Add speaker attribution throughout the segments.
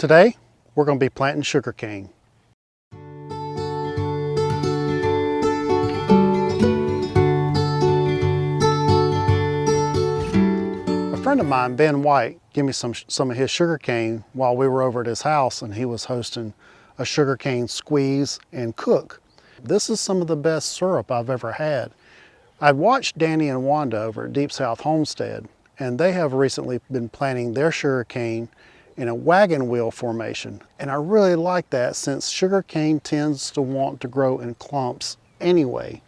Speaker 1: Today, we're going to be planting sugarcane. A friend of mine, Ben White, gave me some of his sugarcane while we were over at his house, and he was hosting a sugarcane squeeze and cook. This is some of the best syrup I've ever had. I've watched Danny and Wanda over at Deep South Homestead, and they have recently been planting their sugarcane in a wagon wheel formation. And I really like that, since sugarcane tends to want to grow in clumps anyway.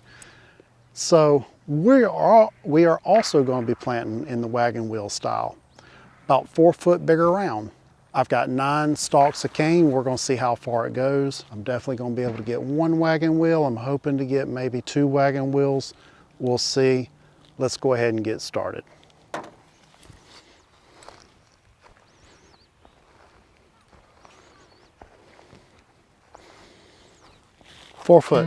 Speaker 1: So we are also going to be planting in the wagon wheel style, about 4 foot bigger round. I've got 9 stalks of cane. We're going to see how far it goes. I'm definitely going to be able to get 1 wagon wheel. I'm hoping to get maybe 2 wagon wheels. We'll see. Let's go ahead and get started. Four foot.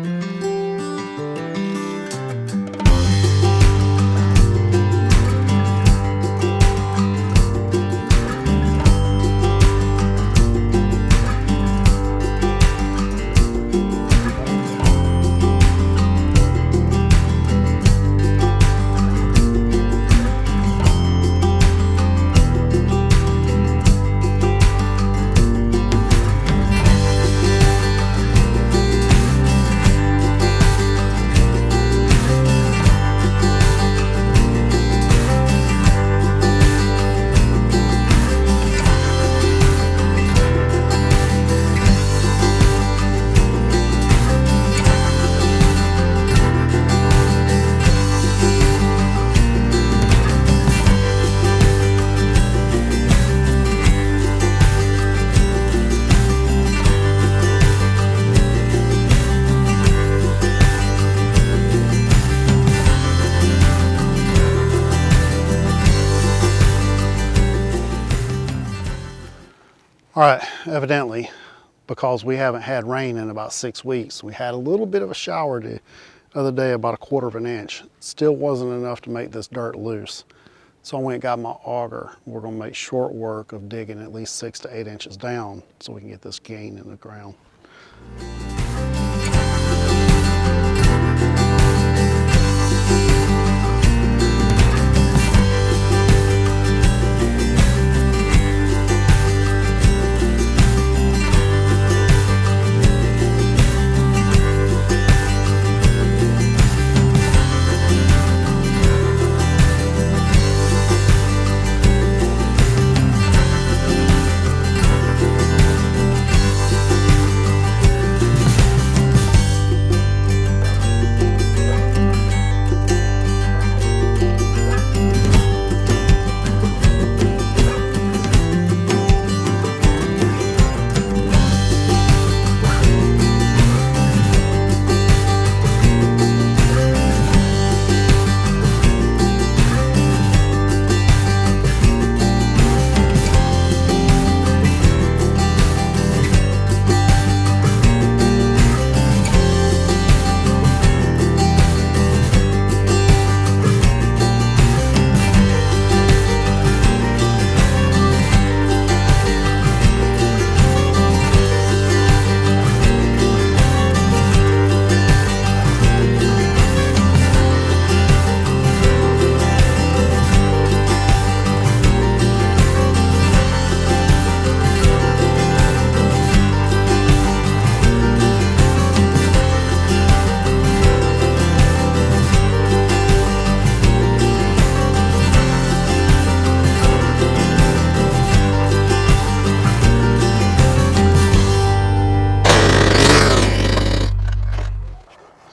Speaker 1: All right, evidently, because we haven't had rain in about 6 weeks, we had a little bit of a shower the other day, about 1/4 inch. Still wasn't enough to make this dirt loose. So I went and got my auger. We're gonna make short work of digging at least 6 to 8 inches down so we can get this cane in the ground.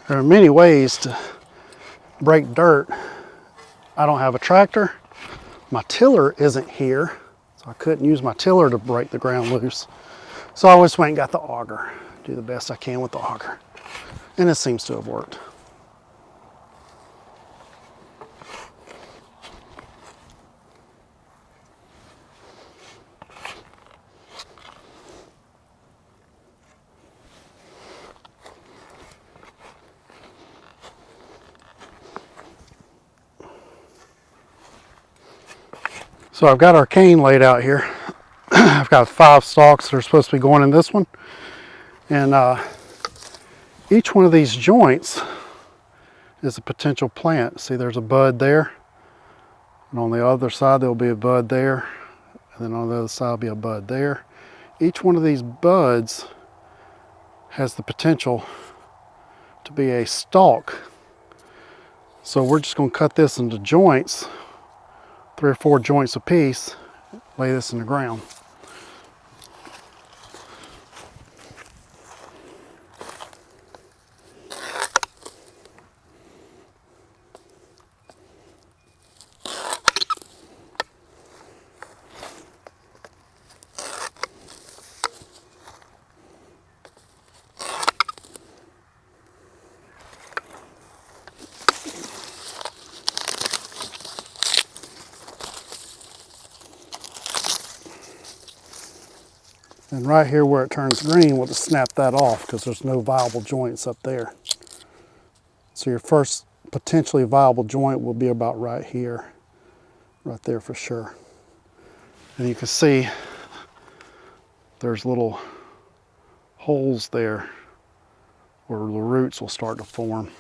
Speaker 1: There are many ways to break dirt. I don't have a tractor. My tiller isn't here, so I couldn't use my tiller to break the ground loose. So I just went and got the auger. Do the best I can with the auger. And it seems to have worked. So I've got our cane laid out here. I've I've got 5 stalks that are supposed to be going in this one. And each one of these joints is a potential plant. See, there's a bud there. And on the other side, there'll be a bud there. And then on the other side, will be a bud there. Each one of these buds has the potential to be a stalk. So we're just going to cut this into joints, 3 or 4 joints a piece, lay this in the ground. And right here where it turns green, we'll just snap that off because there's no viable joints up there. So your first potentially viable joint will be about right here, right there for sure. And you can see there's little holes there where the roots will start to form.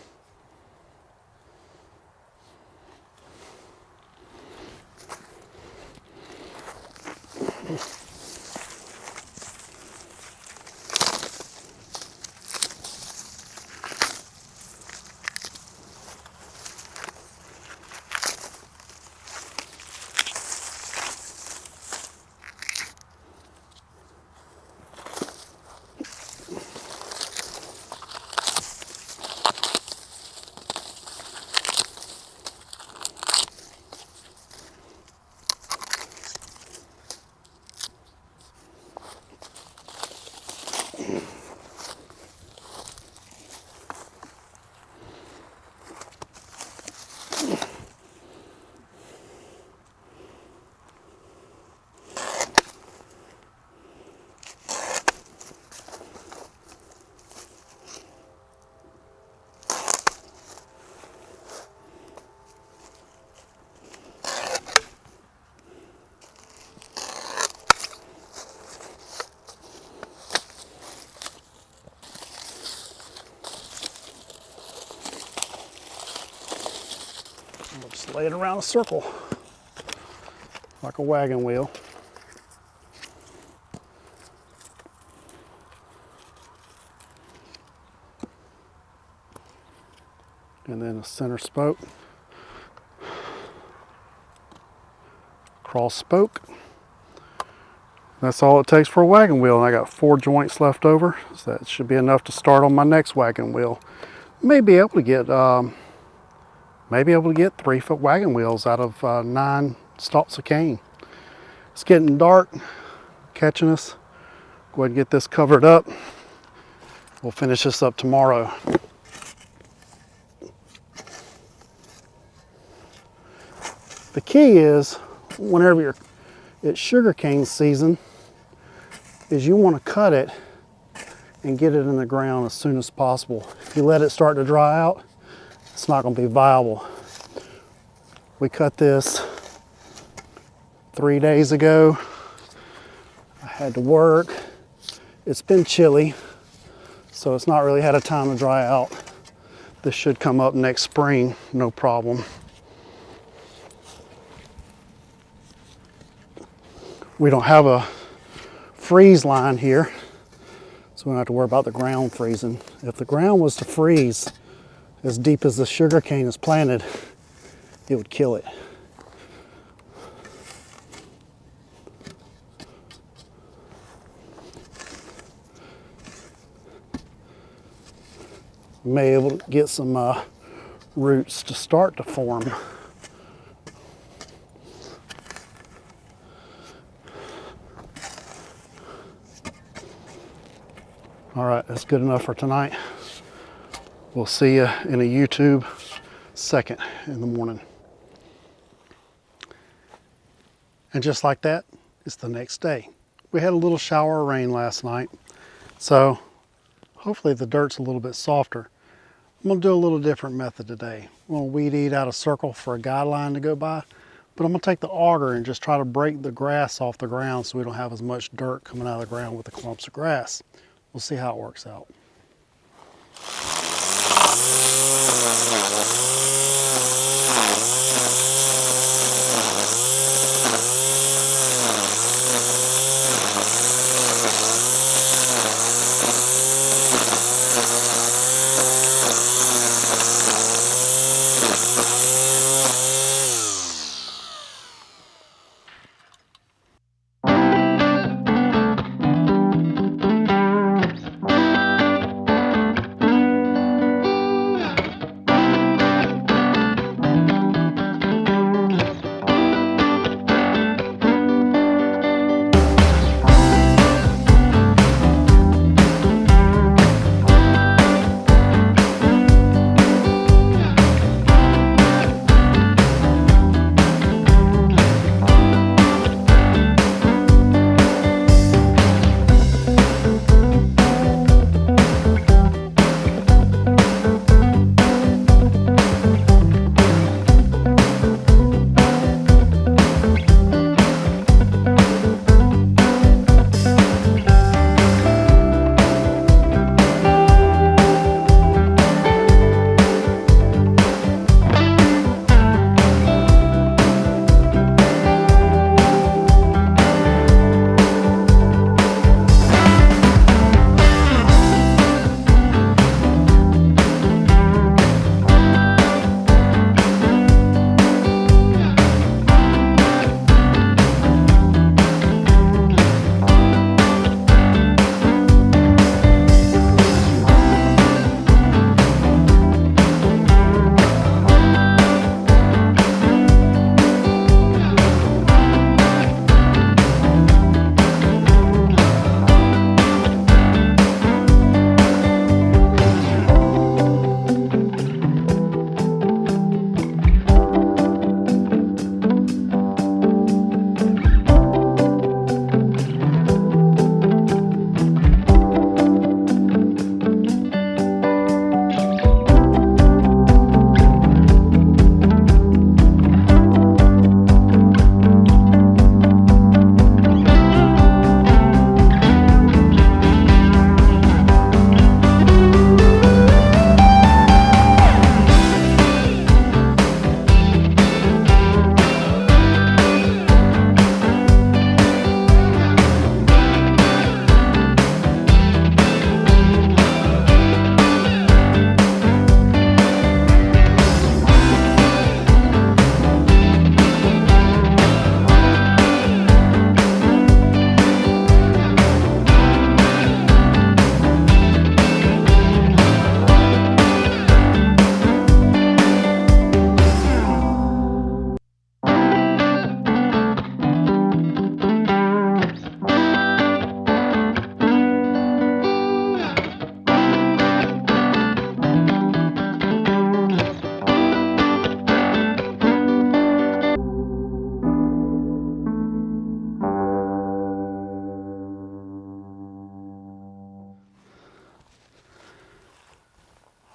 Speaker 1: We'll just lay it around a circle, like a wagon wheel. And then a center spoke, cross spoke. That's all it takes for a wagon wheel. And I got 4 joints left over, so that should be enough to start on my next wagon wheel. May be able to get 3-foot wagon wheels out of 9 stalks of cane. It's getting dark, catching us. Go ahead and get this covered up. We'll finish this up tomorrow. The key is, whenever it's sugarcane season, is you want to cut it and get it in the ground as soon as possible. If you let it start to dry out, it's not going to be viable. We cut this 3 days ago. I had to work. It's been chilly, so it's not really had a time to dry out. This should come up next spring, no problem. We don't have a freeze line here, so we don't have to worry about the ground freezing. If the ground was to freeze as deep as the sugar cane is planted, it would kill it. We may be able to get some roots to start to form. All right, that's good enough for tonight. We'll see you in a YouTube second in the morning. And just like that, it's the next day. We had a little shower of rain last night, so hopefully the dirt's a little bit softer. I'm gonna do a little different method today. I'm gonna weed eat out a circle for a guideline to go by, But I'm gonna take the auger and just try to break the grass off the ground so we don't have as much dirt coming out of the ground with the clumps of grass. We'll see how it works out.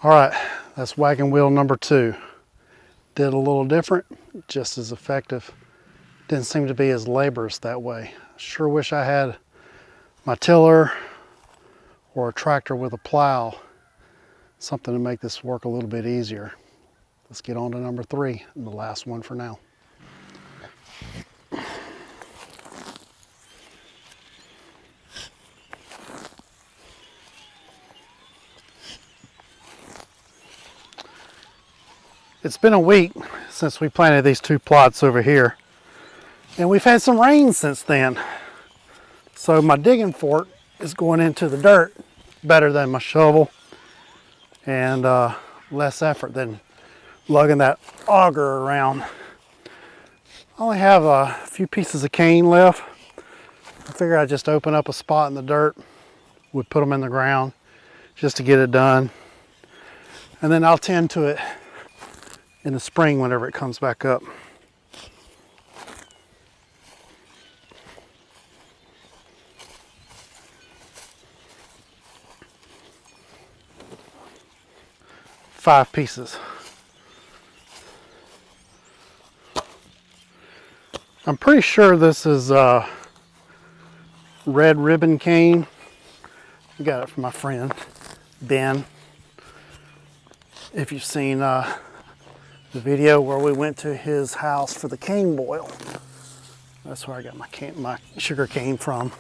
Speaker 1: All right, that's wagon wheel number 2. Did a little different, just as effective. Didn't seem to be as laborious that way. Sure wish I had my tiller or a tractor with a plow, something to make this work a little bit easier. Let's get on to number 3, and the last one for now. It's been a week since we planted these 2 plots over here, and we've had some rain since then. So my digging fork is going into the dirt better than my shovel, and less effort than lugging that auger around. I only have a few pieces of cane left. I figured I'd just open up a spot in the dirt, would put them in the ground just to get it done, and then I'll tend to it in the spring whenever it comes back up. Five pieces. I'm pretty sure this is red ribbon cane. I got it from my friend Ben. If you've seen the video where we went to his house for the cane boil, that's where I got my sugar cane from.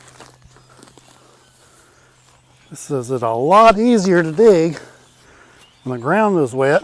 Speaker 1: This is it a lot easier to dig when the ground is wet.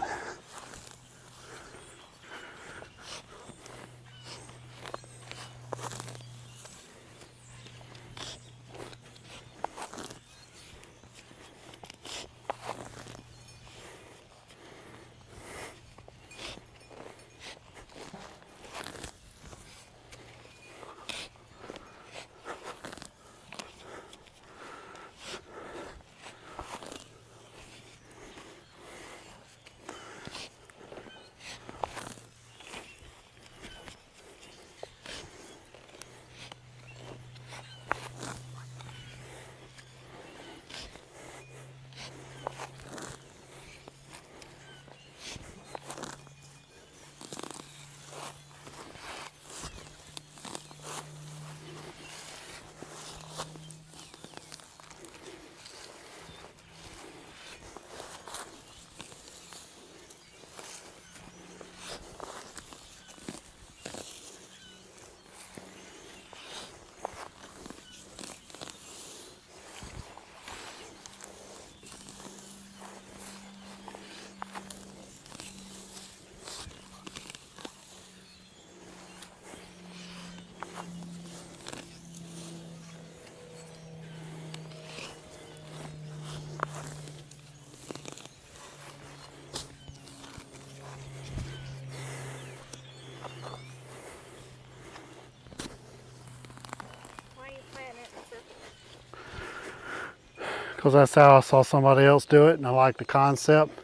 Speaker 1: Because that's how I saw somebody else do it and I like the concept.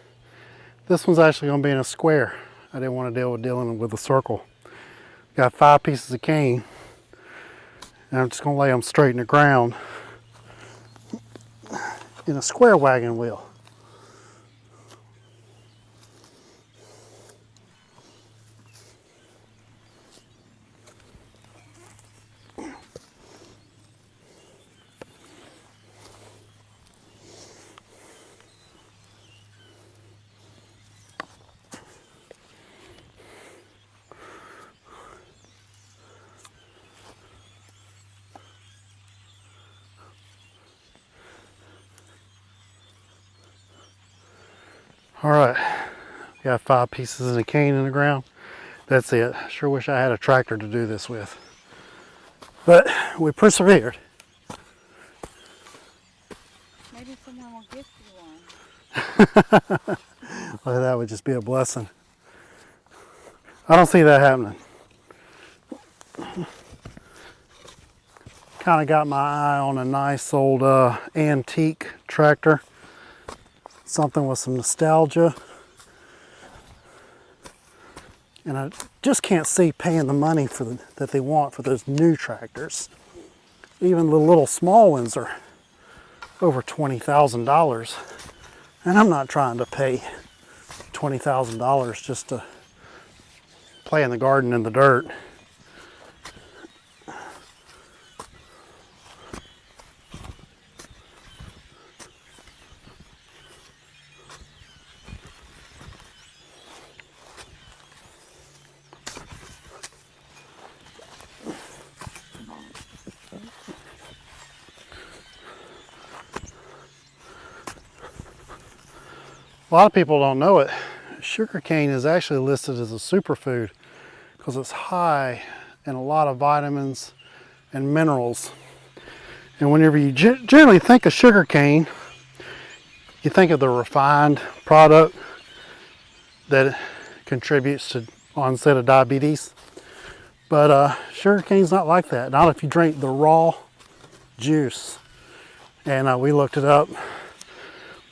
Speaker 1: This one's actually going to be in a square. I didn't want to deal with dealing with a circle. Got 5 pieces of cane and I'm just going to lay them straight in the ground in a square wagon wheel. All right, got 5 pieces of cane in the ground. That's it. Sure wish I had a tractor to do this with. But we persevered.
Speaker 2: Maybe someone will gift you one.
Speaker 1: Well, that would just be a blessing. I don't see that happening. Kind of got my eye on a nice old antique tractor. Something with some nostalgia. And I just can't see paying the money that they want for those new tractors. Even the little small ones are over $20,000. And I'm not trying to pay $20,000 just to play in the garden in the dirt. A lot of people don't know it. Sugarcane is actually listed as a superfood because it's high in a lot of vitamins and minerals. And whenever you generally think of sugarcane, you think of the refined product that contributes to onset of diabetes. But sugarcane's not like that. Not if you drink the raw juice. And we looked it up.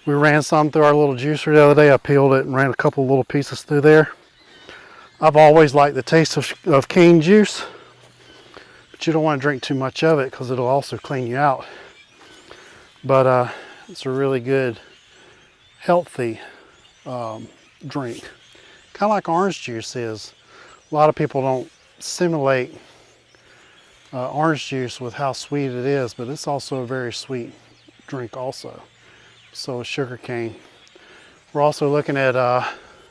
Speaker 1: We ran some through our little juicer the other day. I peeled it and ran a couple little pieces through there. I've always liked the taste of cane juice, but you don't want to drink too much of it because it'll also clean you out. But it's a really good, healthy drink. Kind of like orange juice is. A lot of people don't simulate orange juice with how sweet it is, but it's also a very sweet drink also. So is sugar cane. We're also looking at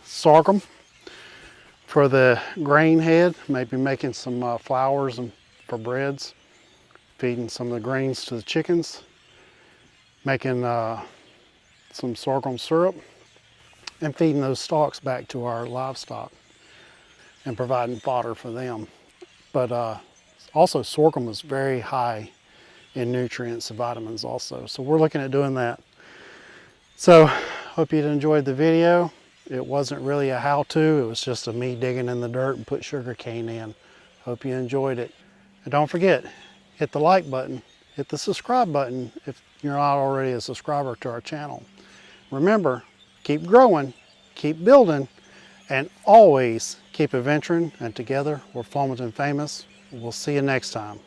Speaker 1: sorghum for the grain head, maybe making some flours and for breads, feeding some of the grains to the chickens, making some sorghum syrup, and feeding those stalks back to our livestock and providing fodder for them. But also sorghum is very high in nutrients and vitamins also. So we're looking at doing that. So hope you enjoyed the video. It wasn't really a how-to, it was just a me digging in the dirt and put sugar cane in. Hope you enjoyed it. And don't forget, hit the like button, hit the subscribe button if you're not already a subscriber to our channel. Remember, keep growing, keep building, and always keep adventuring, and together we're Flemington Famous. We'll see you next time.